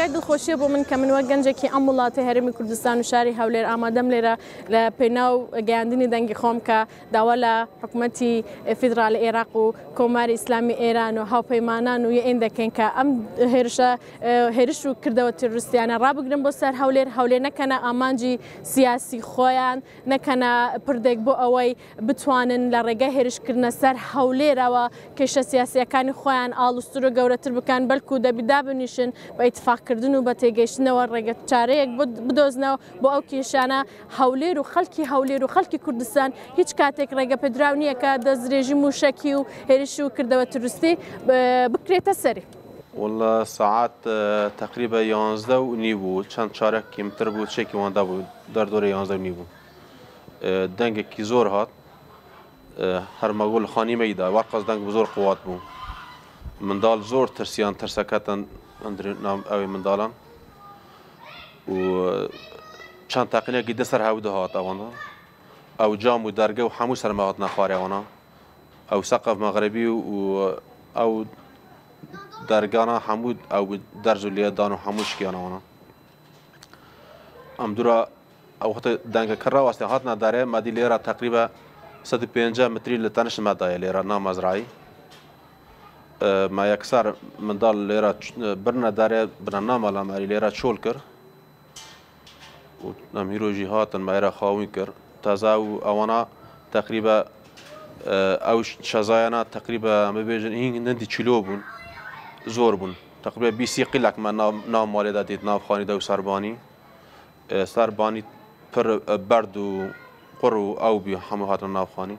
ڕێگای دڵخۆشیە بۆ من کە من وەک گەنجێکی ئەم وڵاتی هەرێمی کوردستان و شاری هەولێر ئامادەم لێرە لە پێناو گەیاندنی دەنگی خۆم کە داوا لە حکوومەتی فیدرالی عێراق و کۆماری ئیسلامی ئێران و هاوپەیمانان و یەئین دەکەین کە ئەم هێرش و کردەوە تروریستیانە ڕابگرن بۆ سەر هەولێر نەکەنە ئامانجی سیاسی خۆیان نەکەنە پردێک بۆ ئەوەی بتوانن لە ڕێگای هێرشکردنە سەر هەولێرەوە کێشە سیاسیەکانی خۆیان ئاڵوستر و گەورەتر بکەن بەلکو دەبیدا بنیشن بە ئیتفاقکردن و بە تێگەیشتنەوە ڕێگە چارەیەک بدۆزنەوە بۆ ئەو کێشانە هەولێر و خەڵکی هەولێر و خەڵکی کوردستان هیچ کاتێک ڕێگە پێدراو نییە کە دەستدرێژی موشەکی و هێرشی و کردەوە تروریستی بکرێتە سەری. والله ساعات تقريبا 11 وني بو چند چارك کمتر بود شکی واندا بود در دوره 11 وني بو دنگ کی زور هات هر مقول خانی میدا ورقص دنگ بزور قوات بو مندال زور ترسیان ترسکتن اندر نام اوی مندالان و چند تقنیه گیده سر هوده هات اواندا او جام و درگه و همو سر مهات نخواری اونا او سقف مغربی و او درگانا حمود او درج لیدان و حموش کیانا وانا ام دورا او وقت دنگ کرا واسه هات نداره مدی لیرا تقریبا 150 متری لتنش مدای لیرا نام مزرعی ما یکسر مندال لیرا برنا داره برنا مالا ماری لیرا چول کر و نمیرو جهات مایرا خاوی کر تازه اوانا تقریبا او شزاینا تقریبا مبیجن این ندی چلو بون زور بون تقریبا 20 قلق من نام مالی دادید ناف خانی دو سربانی پر برد و قر و او بی همه هاتن ناف خانی